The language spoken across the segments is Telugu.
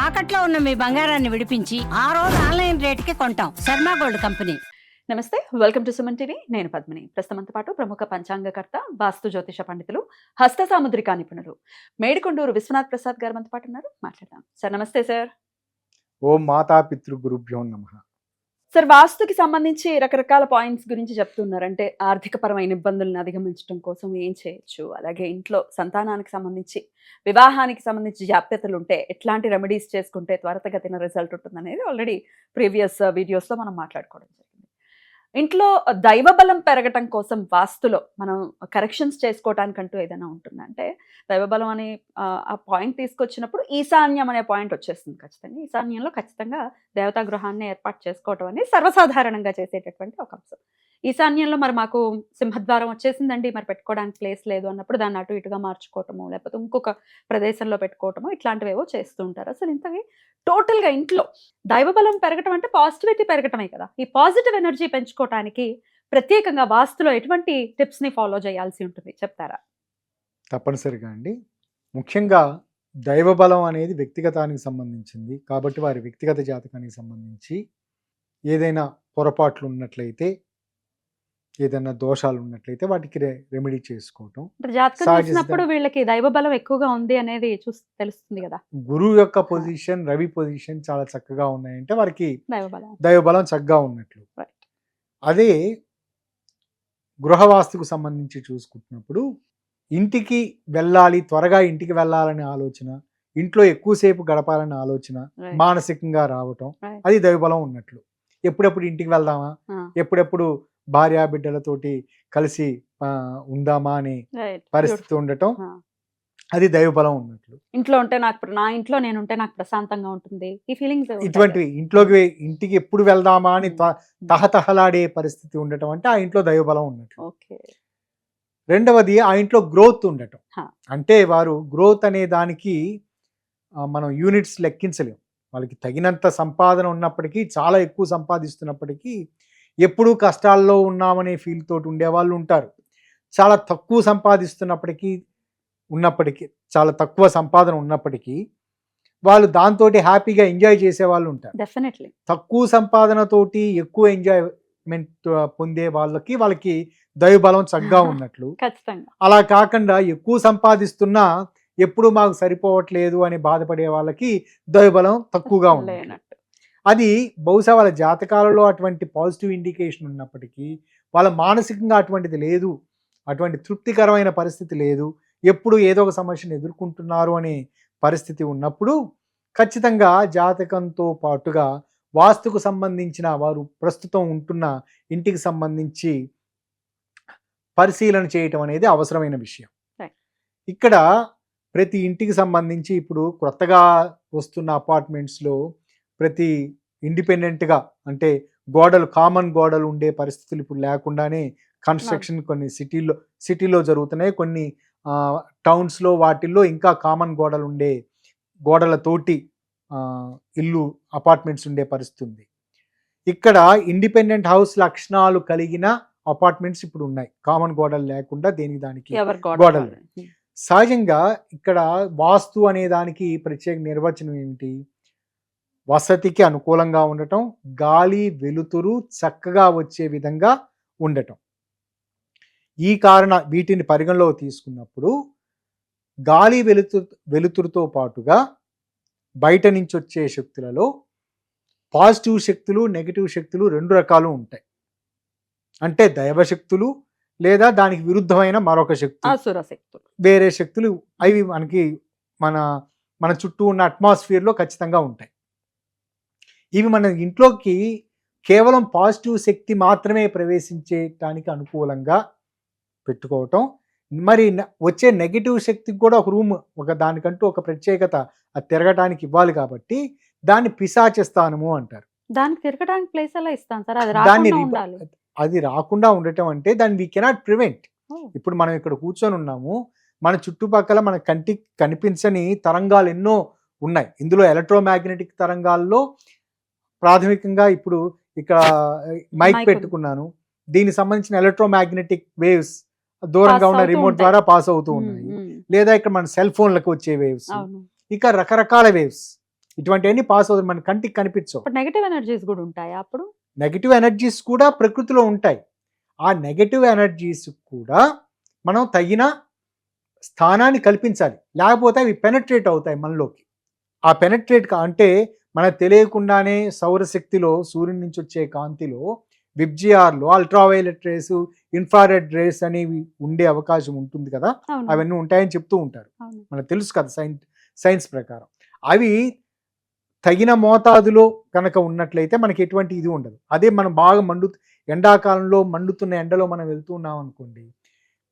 తాకట్లో ఉన్న మీ బంగారాన్ని విడిపించి ఆ రోజు ఆన్లైన్ రేటుకి కొంటాం. Sharma gold company. నమస్తే, వెల్కమ్ టు సుమన్ టీవీ. నేను పద్మిని. ప్రస్తుతంతో పాటు ప్రముఖ పంచాంగకర్త, వాస్తు జ్యోతిష పండితులు, హస్త సాముద్రికా నిపుణులు మేడికొండూరు విశ్వనాథ్ ప్రసాద్ గారు మనతో పాటు ఉన్నారు. మాట్లాడదాం. సార్ నమస్తే. సార్ ఓం మాతా పితృ గురుభ్యో నమః. సార్, వాస్తుకి సంబంధించి రకరకాల పాయింట్స్ గురించి చెప్తున్నారు. అంటే ఆర్థికపరమైన ఇబ్బందులను అధిగమించడం కోసం ఏం చేయొచ్చు, అలాగే ఇంట్లో సంతానానికి సంబంధించి, వివాహానికి సంబంధించి జాప్యతలు ఉంటే ఎట్లాంటి రెమెడీస్ చేసుకుంటే త్వరితగతిన రిజల్ట్ ఉంటుంది అనేది ఆల్రెడీ ప్రీవియస్ వీడియోస్లో మనం మాట్లాడుకోవడం జరిగింది. ఇంట్లో దైవ బలం పెరగటం కోసం వాస్తులో మనం కరెక్షన్స్ చేసుకోవటానికంటూ ఏదైనా ఉంటుంది. అంటే దైవబలం అనే ఆ పాయింట్ తీసుకొచ్చినప్పుడు ఈశాన్యం అనే పాయింట్ వచ్చేస్తుంది. ఖచ్చితంగా ఈశాన్యంలో ఖచ్చితంగా దేవతా గృహాన్ని ఏర్పాటు చేసుకోవటం అనేది సర్వసాధారణంగా చేసేటటువంటి ఒక అంశం. ఈశాన్యంలో మరి మాకు సింహద్వారం వచ్చేసిందండి, మరి పెట్టుకోవడానికి ప్లేస్ లేదు అన్నప్పుడు దాన్ని అటు ఇటుగా మార్చుకోవటము, లేకపోతే ఇంకొక ప్రదేశంలో పెట్టుకోవటము, ఇట్లాంటివేవో చేస్తూ ఉంటారు. అసలు ఇంతవి టోటల్గా ఇంట్లో దైవబలం పెరగటం అంటే పాజిటివిటీ పెరగటమే కదా. ఈ పాజిటివ్ ఎనర్జీ పెంచుకోవటానికి ప్రత్యేకంగా వాస్తులో ఎటువంటి టిప్స్ని ఫాలో చేయాల్సి ఉంటుంది, చెప్తారా? తప్పనిసరిగా అండి. ముఖ్యంగా దైవబలం అనేది వ్యక్తిగతానికి సంబంధించింది కాబట్టి వారి వ్యక్తిగత జాతకానికి సంబంధించి ఏదైనా పొరపాట్లు ఉన్నట్లయితే, ఏదైనా దోషాలు ఉన్నట్లయితే వాటికి రెమెడీ చేసుకోవటం. జాతకం చూసినప్పుడు వీళ్ళకి దైవబలం ఎక్కువగా ఉంది అనేది చూసి తెలుస్తుంది కదా. గురువు యొక్క పొజిషన్, రవి పొజిషన్ చాలా చక్కగా ఉన్నాయంటే వారికి దైవబలం దైవబలం చక్కగా ఉన్నట్లు. అదే గృహవాస్తుకు సంబంధించి చూసుకుంటున్నప్పుడు ఇంటికి వెళ్ళాలి, త్వరగా ఇంటికి వెళ్ళాలనే ఆలోచన, ఇంట్లో ఎక్కువసేపు గడపాలనే ఆలోచన మానసికంగా రావటం, అది దైవబలం ఉన్నట్లు. ఎప్పుడెప్పుడు ఇంటికి వెళ్దామా, ఎప్పుడెప్పుడు భార్య బిడ్డలతోటి కలిసి ఉందామా అనే పరిస్థితి ఉండటం, అది దైవబలం ఉన్నట్లు. ఇంట్లో ఉంటే నా ఇంట్లో నేను ఉంటే నాకు ప్రశాంతంగా ఉంటుంది, ఈ ఫీలింగ్స్ ఇటువంటివి ఇంటికి ఎప్పుడు వెళ్దామా అని తహతహలాడే పరిస్థితి ఉండటం అంటే ఆ ఇంట్లో దైవబలం ఉన్నట్లు. రెండవది ఆ ఇంట్లో గ్రోత్ ఉండటం. అంటే వారు గ్రోత్ అనే దానికి మనం యూనిట్స్ లెక్కించలేం. వాళ్ళకి తగినంత సంపాదన ఉన్నప్పటికీ, చాలా ఎక్కువ సంపాదిస్తున్నప్పటికీ ఎప్పుడూ కష్టాల్లో ఉన్నామనే ఫీల్ తోటి ఉండేవాళ్ళు ఉంటారు. చాలా తక్కువ సంపాదిస్తున్నప్పటికీ చాలా తక్కువ సంపాదన ఉన్నప్పటికీ వాళ్ళు దాంతో హ్యాపీగా ఎంజాయ్ చేసే వాళ్ళు ఉంటారు. డెఫినెట్లీ తక్కువ సంపాదనతోటి ఎక్కువ ఎంజాయ్మెంట్ పొందే వాళ్ళకి దైవబలం చక్కగా ఉన్నట్లు. అలా కాకుండా ఎక్కువ సంపాదిస్తున్నా ఎప్పుడు మాకు సరిపోవట్లేదు అని బాధపడే వాళ్ళకి దైవబలం తక్కువగా ఉన్నట్లు. అది బహుశా వాళ్ళ జాతకాలలో అటువంటి పాజిటివ్ ఇండికేషన్ ఉన్నప్పటికీ వాళ్ళ మానసికంగా అటువంటిది లేదు, అటువంటి తృప్తికరమైన పరిస్థితి లేదు, ఎప్పుడు ఏదో ఒక సమస్యను ఎదుర్కొంటున్నారు అనే పరిస్థితి ఉన్నప్పుడు ఖచ్చితంగా జాతకంతో పాటుగా వాస్తుకు సంబంధించిన వారు ప్రస్తుతం ఉంటున్న ఇంటికి సంబంధించి పరిశీలన చేయటం అనేది అవసరమైన విషయం. ఇక్కడ ప్రతి ఇంటికి సంబంధించి ఇప్పుడు కొత్తగా వస్తున్న అపార్ట్మెంట్స్లో ప్రతి ఇండిపెండెంట్గా, అంటే కామన్ గోడలు ఉండే పరిస్థితులు ఇప్పుడు లేకుండానే కన్స్ట్రక్షన్ కొన్ని సిటీలో జరుగుతున్నాయి. కొన్ని టౌన్స్లో వాటిల్లో ఇంకా కామన్ గోడలతోటి ఇల్లు అపార్ట్మెంట్స్ ఉండే పరిస్థితి ఉంది. ఇక్కడ ఇండిపెండెంట్ హౌస్ లక్షణాలు కలిగిన అపార్ట్మెంట్స్ ఇప్పుడు ఉన్నాయి, కామన్ గోడలు లేకుండా దేనికి దానికి గోడలు. సహజంగా ఇక్కడ వాస్తు అనే దానికి ప్రత్యేక నిర్వచనం ఏమిటి? వసతికి అనుకూలంగా ఉండటం, గాలి వెలుతురు చక్కగా వచ్చే విధంగా ఉండటం. వీటిని పరిగణలో తీసుకున్నప్పుడు గాలి వెలుతురుతో పాటుగా బయట నుంచి వచ్చే శక్తులలో పాజిటివ్ శక్తులు, నెగిటివ్ శక్తులు రెండు రకాలు ఉంటాయి. అంటే దైవశక్తులు లేదా దానికి విరుద్ధమైన మరొక శక్తి, వేరే శక్తులు, అవి మనకి మన చుట్టూ ఉన్న అట్మాస్ఫియర్లో ఖచ్చితంగా ఉంటాయి. ఇవి మన ఇంట్లోకి కేవలం పాజిటివ్ శక్తి మాత్రమే ప్రవేశించేటానికి అనుకూలంగా పెట్టుకోవటం, మరి వచ్చే నెగిటివ్ శక్తికి కూడా ఒక రూమ్, దానికంటూ ఒక ప్రత్యేకత అది తిరగటానికి ఇవ్వాలి. కాబట్టి దాన్ని పిశాచ స్థానము అంటారు. దానికి తిరగడానికి ప్లేస్ ఎలా ఇస్తాను సార్? అది రాకుండా ఉండటం అంటే దాన్ని వీ కెనాట్ ప్రివెంట్. ఇప్పుడు మనం ఇక్కడ కూర్చొని ఉన్నాము, మన చుట్టుపక్కల మన కంటికి కనిపించని తరంగాలు ఎన్నో ఉన్నాయి. ఇందులో ఎలక్ట్రోమాగ్నెటిక్ తరంగాల్లో ప్రాథమికంగా ఇప్పుడు ఇక్కడ మైక్ పెట్టుకున్నాను, దీనికి సంబంధించిన ఎలక్ట్రోమాగ్నెటిక్ వేవ్స్ దూరంగా ఉన్న రిమోట్ ద్వారా పాస్ అవుతూ ఉన్నాయి. లేదా ఇక్కడ మన సెల్ ఫోన్లకు వచ్చే వేవ్స్, ఇక రకరకాల వేవ్స్ ఇటువంటివన్నీ పాస్ అవుతుంది, మన కంటికి కనిపించవు. ఇప్పుడు నెగటివ్ ఎనర్జీస్ కూడా ఉంటాయా అప్పుడు? నెగటివ్ ఎనర్జీస్ కూడా ప్రకృతిలో ఉంటాయి. ఆ నెగటివ్ ఎనర్జీస్ కూడా మనం తగిన స్థానాన్ని కల్పించాలి, లేకపోతే అవి పెనట్రేట్ అవుతాయి మనలోకి. ఆ పెనట్రేట్ అంటే మనకు తెలియకుండానే సౌరశక్తిలో సూర్యుని నుంచి వచ్చే కాంతిలో విబ్జిఆర్లో అల్ట్రావైలెట్ రేస్, ఇన్ఫ్రారెడ్ రేస్ అనేవి ఉండే అవకాశం ఉంటుంది కదా, అవును. అవన్నీ ఉంటాయని చెప్తూ ఉంటారు. అవును. మనకు తెలుసు కదా సైన్స్ ప్రకారం. అవి తగిన మోతాదులో కనుక ఉన్నట్లయితే మనకి ఎటువంటి ఇది ఉండదు. అదే మనం బాగా ఎండాకాలంలో మండుతున్న ఎండలో మనం వెళ్తూ ఉన్నాం అనుకోండి,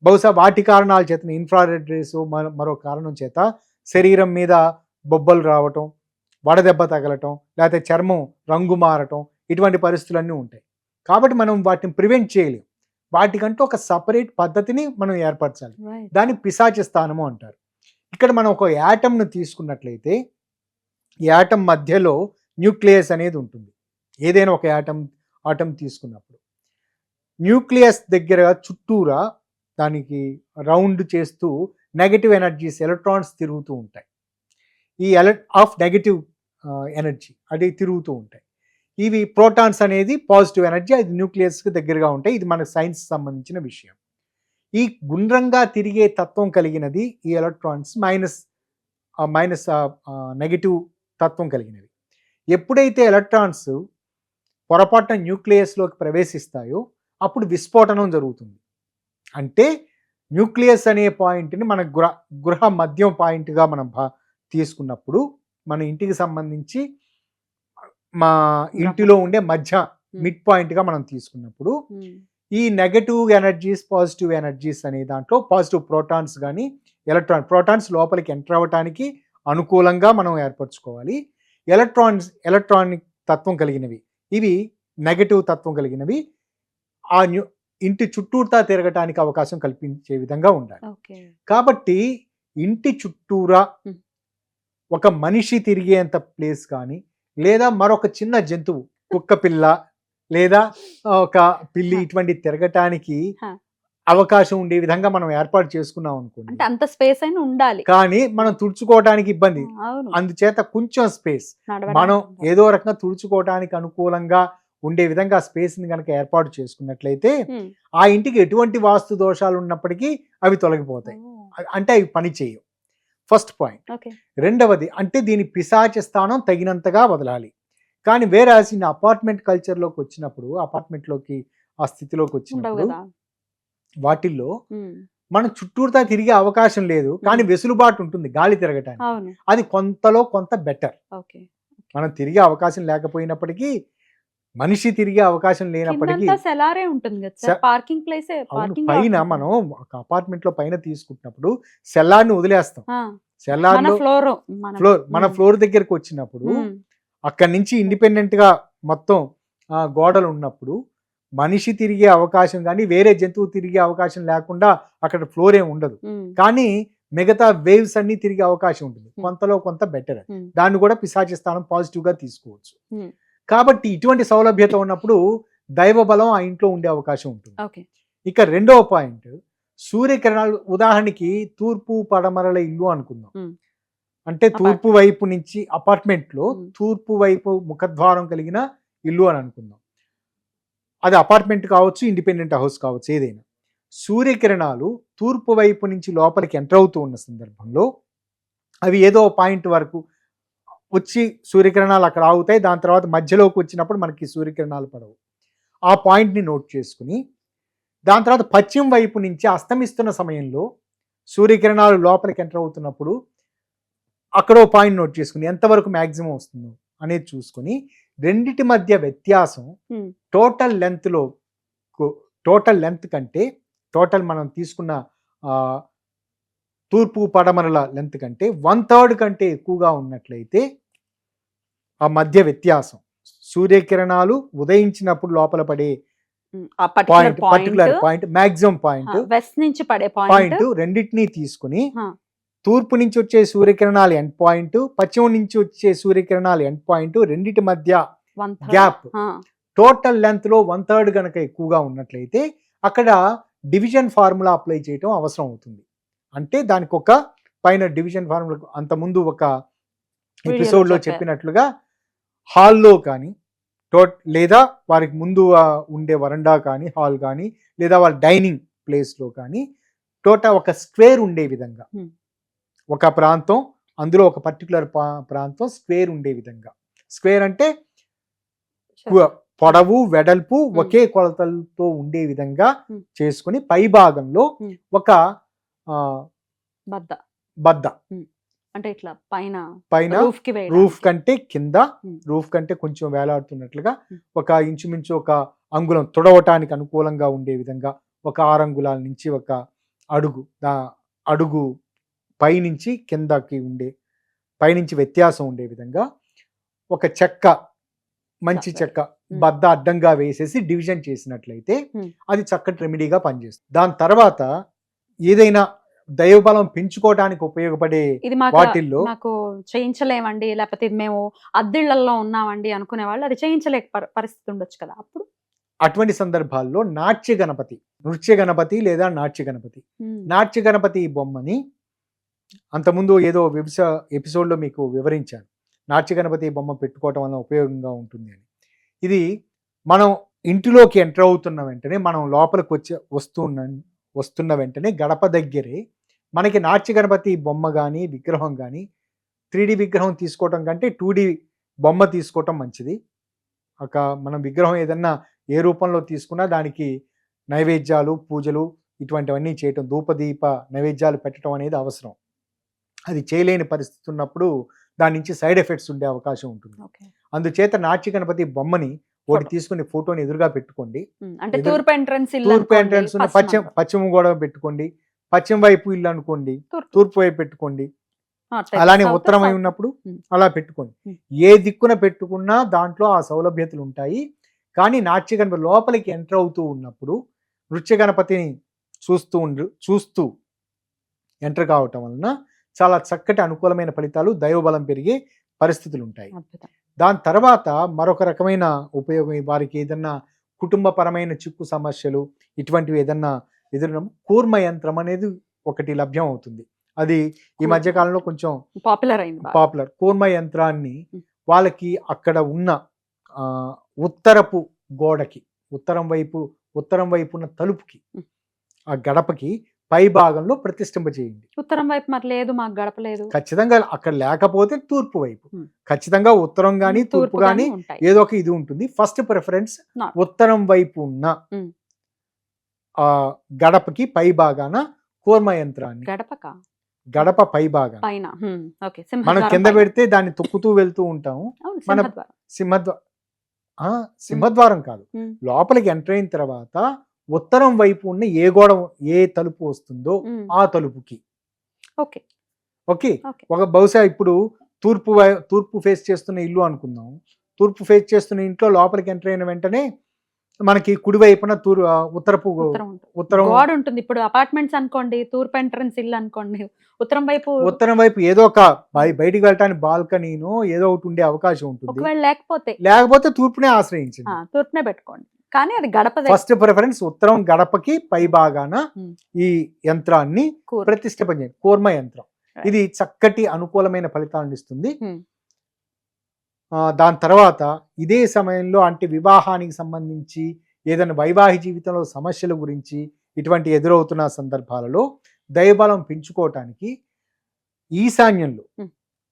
బహుశా వాటి కారణాల చేత ఇన్ఫ్రారెడ్ రేస్ మరో కారణం చేత శరీరం మీద బొబ్బలు రావటం, వడదెబ్బ తగలటం, లేకపోతే చర్మం రంగు మారటం, ఇటువంటి పరిస్థితులన్నీ ఉంటాయి. కాబట్టి మనం వాటిని ప్రివెంట్ చేయలేం. వాటికంటూ ఒక సపరేట్ పద్ధతిని మనం ఏర్పరచాలి. Right. దాన్ని పిశాచ స్థానము అంటారు. ఇక్కడ మనం ఒక యాటమ్ను తీసుకున్నట్లయితే యాటమ్ మధ్యలో న్యూక్లియస్ అనేది ఉంటుంది. ఏదైనా ఒక ఆటం తీసుకున్నప్పుడు న్యూక్లియస్ దగ్గర చుట్టూరా దానికి రౌండ్ చేస్తూ నెగటివ్ ఎనర్జీస్ ఎలక్ట్రాన్స్ తిరుగుతూ ఉంటాయి. ఈ ఆఫ్ నెగటివ్ ఎనర్జీ అది తిరుగుతూ ఉంటాయి. ఇవి ప్రోటాన్స్ అనేది పాజిటివ్ ఎనర్జీ, అది న్యూక్లియస్కి దగ్గరగా ఉంటాయి. ఇది మన సైన్స్ సంబంధించిన విషయం. ఈ గుండ్రంగా తిరిగే తత్వం కలిగినది ఈ ఎలక్ట్రాన్స్, మైనస్ నెగటివ్ తత్వం కలిగినవి. ఎప్పుడైతే ఎలక్ట్రాన్స్ పొరపాటున న్యూక్లియస్లోకి ప్రవేశిస్తాయో అప్పుడు విస్ఫోటనం జరుగుతుంది. అంటే న్యూక్లియస్ అనే పాయింట్ని మన గృహ మధ్యం పాయింట్గా మనం తీసుకున్నప్పుడు, మన ఇంటికి సంబంధించి మా ఇంటిలో ఉండే మధ్య మిడ్ పాయింట్గా మనం తీసుకున్నప్పుడు ఈ నెగటివ్ ఎనర్జీస్ పాజిటివ్ ఎనర్జీస్ అనే దాంట్లో పాజిటివ్ ప్రోటాన్స్ కానీ ప్రోటాన్స్ లోపలికి ఎంటర్ అవ్వటానికి అనుకూలంగా మనం ఏర్పరచుకోవాలి. ఎలక్ట్రానిక్ తత్వం కలిగినవి, ఇవి నెగటివ్ తత్వం కలిగినవి ఆ ఇంటి చుట్టూతా తిరగటానికి అవకాశం కల్పించే విధంగా ఉండాలి. కాబట్టి ఇంటి చుట్టూరా ఒక మనిషి తిరిగేంత ప్లేస్ కానీ, లేదా మరొక చిన్న జంతువు కుక్క పిల్ల లేదా ఒక పిల్లి ఇటువంటి తిరగటానికి అవకాశం ఉండే విధంగా మనం ఏర్పాటు చేసుకున్నాం అనుకోండి. అంటే అంత స్పేస్ అయినా ఉండాలి, కానీ మనం తుడుచుకోవడానికి ఇబ్బంది. అందుచేత కొంచెం స్పేస్ మనం ఏదో రకంగా తుడుచుకోవడానికి అనుకూలంగా ఉండే విధంగా స్పేస్ ని కనుక ఏర్పాటు చేసుకున్నట్లయితే ఆ ఇంటికి ఎటువంటి వాస్తు దోషాలు ఉన్నప్పటికీ అవి తొలగిపోతాయి. అంటే అవి పని చేయవు. First point. రెండవది అంటే దీని పిశాచ స్థానం తగినంతగా వదలాలి. కానీ వేరే అపార్ట్మెంట్ కల్చర్లోకి వచ్చినప్పుడు, అపార్ట్మెంట్లోకి ఆ స్థితిలోకి వచ్చినప్పుడు వాటిల్లో మనం చుట్టూరుతా తిరిగే అవకాశం లేదు, కానీ వెసులుబాటు ఉంటుంది గాలి తిరగటానికి. అది కొంతలో కొంత బెటర్. మనం తిరిగే అవకాశం లేకపోయినప్పటికీ, మనిషి తిరిగే అవకాశం లేనప్పటికీ పైన మనం ఒక అపార్ట్మెంట్ లో పైన తీసుకుంటున్నప్పుడు సెల్లార్ని వదిలేస్తాం. సెల్లార్లో మన ఫ్లోర్ దగ్గరకు వచ్చినప్పుడు అక్కడి నుంచి ఇండిపెండెంట్ గా మొత్తం గోడలు ఉన్నప్పుడు మనిషి తిరిగే అవకాశం కానీ వేరే జంతువు తిరిగే అవకాశం లేకుండా అక్కడ ఫ్లోర్ ఏమి ఉండదు. కానీ మిగతా వేవ్స్ అన్ని తిరిగే అవకాశం ఉంటుంది. కొంతలో కొంత బెటర్. దాన్ని కూడా పిశాచ స్థానం పాజిటివ్ గా తీసుకోవచ్చు. కాబట్టి ఇటువంటి సౌలభ్యత ఉన్నప్పుడు దైవ బలం ఆ ఇంట్లో ఉండే అవకాశం ఉంటుంది. ఇక రెండవ పాయింట్, సూర్యకిరణాలు. ఉదాహరణకి తూర్పు పడమరల ఇల్లు అనుకుందాం. అంటే తూర్పు వైపు నుంచి అపార్ట్మెంట్ లో తూర్పు వైపు ముఖద్వారం కలిగిన ఇల్లు అని అనుకుందాం. అది అపార్ట్మెంట్ కావచ్చు, ఇండిపెండెంట్ హౌస్ కావచ్చు, ఏదైనా. సూర్యకిరణాలు తూర్పు వైపు నుంచి లోపలికి ఎంటర్ అవుతూ ఉన్న సందర్భంలో అవి ఏదో పాయింట్ వరకు వచ్చి సూర్యకిరణాలు అక్కడ ఆగుతాయి. దాని తర్వాత మధ్యలోకి వచ్చినప్పుడు మనకి సూర్యకిరణాలు పడవు. ఆ పాయింట్ని నోట్ చేసుకుని దాని తర్వాత పశ్చిమ వైపు నుంచి అస్తమిస్తున్న సమయంలో సూర్యకిరణాలు లోపలికి ఎంటర్ అవుతున్నప్పుడు అక్కడో పాయింట్ నోట్ చేసుకుని ఎంతవరకు మ్యాక్సిమం వస్తుందో అనేది చూసుకొని రెండిటి మధ్య వ్యత్యాసం టోటల్ లెంత్ కంటే, టోటల్ మనం తీసుకున్న తూర్పు పడమరల లెంత్ కంటే 1/3 కంటే ఎక్కువగా ఉన్నట్లయితే ఆ మధ్య వ్యత్యాసం, సూర్యకిరణాలు ఉదయించినప్పుడు లోపల పడే particular point, maximum point, west నుంచి పడే పాయింట్, రెండింటినీ తీసుకుని తూర్పు నుంచి వచ్చే సూర్యకిరణాలు ఎండ్ పాయింట్, పశ్చిమ నుంచి వచ్చే సూర్యకిరణాలు ఎండ్ పాయింట్, రెండిటి మధ్య గ్యాప్ టోటల్ లెంత్ లో 1/3 గనక ఎక్కువగా ఉన్నట్లయితే అక్కడ డివిజన్ ఫార్ములా అప్లై చేయటం అవసరం అవుతుంది. అంటే దానికి ఒక పైన డివిజన్ ఫార్ములా అంతకుముందు ఒక ఎపిసోడ్లో చెప్పారు. చెప్పినట్లుగా హాల్లో కానీ లేదా వారికి ముందు ఉండే వరండా కానీ హాల్ కానీ లేదా వాళ్ళ డైనింగ్ ప్లేస్లో కానీ ఒక స్క్వేర్ ఉండే విధంగా ఒక ప్రాంతం, అందులో ఒక పర్టికులర్ ప్రాంతం స్క్వేర్ ఉండే విధంగా. స్క్వేర్ అంటే పొడవు వెడల్పు ఒకే కొలతలతో ఉండే విధంగా చేసుకుని పై భాగంలో ఒక బద్ద అంటే ఇట్లా పైన రూఫ్ కంటే కింద, రూఫ్ కంటే కొంచెం వేలాడుతున్నట్లుగా ఒక ఇంచుమించు ఒక అంగుళం తుడవటానికి అనుకూలంగా ఉండే విధంగా ఒక 6 అంగుళాల నుంచి ఒక అడుగు పైనుంచి కిందకి పైనుంచి వ్యత్యాసం ఉండే విధంగా ఒక మంచి చెక్క బద్ద అడ్డంగా వేసేసి డివిజన్ చేసినట్లయితే అది చక్కటి రెమెడీగా పనిచేస్తుంది. దాని తర్వాత ఏదైనా దైవబలం పెంచుకోవడానికి ఉపయోగపడే వాటిల్లో నాకు చేయించలేమండి, లేకపోతే మేము అద్దిళ్లలో ఉన్నామండి అనుకునే వాళ్ళు అది చేయించలేక పరిస్థితి ఉండొచ్చు కదా, అప్పుడు అటువంటి సందర్భాల్లో నాట్య గణపతి, నృత్య గణపతి లేదా నాట్య గణపతి, నాట్య గణపతి బొమ్మని అంతకుముందు ఏదో ఎపిసోడ్లో మీకు వివరించాను. నాట్య గణపతి బొమ్మ పెట్టుకోవటం వల్ల ఉపయోగంగా ఉంటుంది అని. ఇది మనం ఇంటిలోకి ఎంటర్ అవుతున్న వెంటనే, మనం లోపలికి వస్తున్న వెంటనే గడప దగ్గరే మనకి నాట్య గణపతి బొమ్మ కానీ విగ్రహం కానీ 3D విగ్రహం తీసుకోవటం కంటే 2D బొమ్మ తీసుకోవటం మంచిది. మనం విగ్రహం ఏదన్నా ఏ రూపంలో తీసుకున్నా దానికి నైవేద్యాలు, పూజలు ఇటువంటివన్నీ చేయటం, ధూపదీప నైవేద్యాలు పెట్టడం అనేది అవసరం. అది చేయలేని పరిస్థితి ఉన్నప్పుడు దాని నుంచి సైడ్ ఎఫెక్ట్స్ ఉండే అవకాశం ఉంటుంది. అందుచేత నాట్య గణపతి బొమ్మని ఒకటి తీసుకుని ఫోటోని ఎదురుగా పెట్టుకోండి. అంటే తూర్పు ఎంట్రన్స్ ఉన్న పశ్చిమ గోడ పెట్టుకోండి. పశ్చిమ వైపు ఇల్లు అనుకోండి, తూర్పు వైపు పెట్టుకోండి. అలానే ఉత్తరం అయి ఉన్నప్పుడు అలా పెట్టుకోండి. ఏ దిక్కున పెట్టుకున్నా దాంట్లో ఆ సౌలభ్యతలు ఉంటాయి. కానీ నాట్య గణపతి లోపలికి ఎంటర్ అవుతూ ఉన్నప్పుడు నృత్య గణపతిని చూస్తూ ఎంటర్ కావటం వలన చాలా చక్కటి అనుకూలమైన ఫలితాలు, దైవబలం పెరిగే పరిస్థితులు ఉంటాయి. దాని తర్వాత మరొక రకమైన ఉపయోగం, వారికి ఏదన్నా కుటుంబపరమైన చిక్కు సమస్యలు ఇటువంటివి ఏదన్నా ఎదురున్నప్పుడు కూర్మ యంత్రం అనేది ఒకటి లభ్యం అవుతుంది. అది ఈ మధ్య కాలంలో కొంచెం పాపులర్. కూర్మ యంత్రాన్ని వాళ్ళకి అక్కడ ఉన్న ఉత్తరపు గోడకి, ఉత్తరం వైపు ఉన్న తలుపుకి, ఆ గడపకి పై భాగంలో ప్రతిష్ఠింపజేయండి. ఉత్తరం వైపు మరి లేదు, మాకు గడప లేదు. ఖచ్చితంగా అక్కడ లేకపోతే తూర్పు వైపు, ఖచ్చితంగా ఉత్తరం గాని తూర్పు గాని ఏదో ఒక ఇది ఉంటుంది. ఫస్ట్ ప్రిఫరెన్స్ ఉత్తరం వైపు ఉన్న ఆ గడపకి పై భాగాన కూర్మ యంత్రాన్ని, గడప పై భాగాన మనం కింద పెడితే దాన్ని తొక్కుతూ వెళ్తూ ఉంటాము. మన సింహద్వారం కాదు, లోపలికి ఎంటర్ అయిన తర్వాత ఉత్తరం వైపు ఉన్న ఏ తలుపు వస్తుందో ఆ తలుపుకి ఓకే. బహుశా ఇప్పుడు తూర్పు ఫేస్ చేస్తున్న ఇల్లు అనుకుందాం. తూర్పు ఫేస్ చేస్తున్న ఇంట్లో లోపలికి ఎంటర్ అయిన వెంటనే మనకి కుడి వైపున ఉత్తరం ఉంటుంది. ఇప్పుడు అపార్ట్మెంట్స్ అనుకోండి, తూర్పు ఎంట్రన్స్ ఇల్లు అనుకోండి, ఉత్తరం వైపు ఏదో ఒక బయటికి వెళ్ళటానికి బాల్కనీనో ఏదో ఒకటి ఉండే అవకాశం ఉంటుంది. లేకపోతే తూర్పునే ఆశ్రయించండి, తూర్పునే పెట్టుకోండి. కానీ అది గడప ఫస్ట్ ప్రిఫరెన్స్ ఉత్తరం గడపకి పై భాగాన ఈ యంత్రాన్ని ప్రతిష్ఠింపజేయండి, కూర్మ యంత్రం. ఇది చక్కటి అనుకూలమైన ఫలితాలను ఇస్తుంది. దాని తర్వాత ఇదే సమయంలో అంటే వివాహానికి సంబంధించి ఏదైనా వైవాహిక జీవితంలో సమస్యల గురించి ఇటువంటి ఎదురవుతున్న సందర్భాలలో దైవబలం పెంచుకోవటానికి ఈశాన్యంలో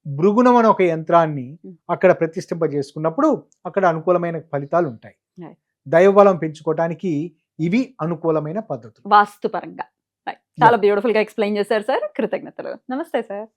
భృగుణం అనే ఒక యంత్రాన్ని అక్కడ ప్రతిష్ఠింపజేసుకున్నప్పుడు అక్కడ అనుకూలమైన ఫలితాలు ఉంటాయి. దైవబలం పెంచుకోవటానికి ఇవి అనుకూలమైన పద్ధతులు వాస్తుపరంగా. చాలా బ్యూటిఫుల్ గా ఎక్స్ప్లెయిన్ చేశారు సార్, కృతజ్ఞతలు. నమస్తే సార్.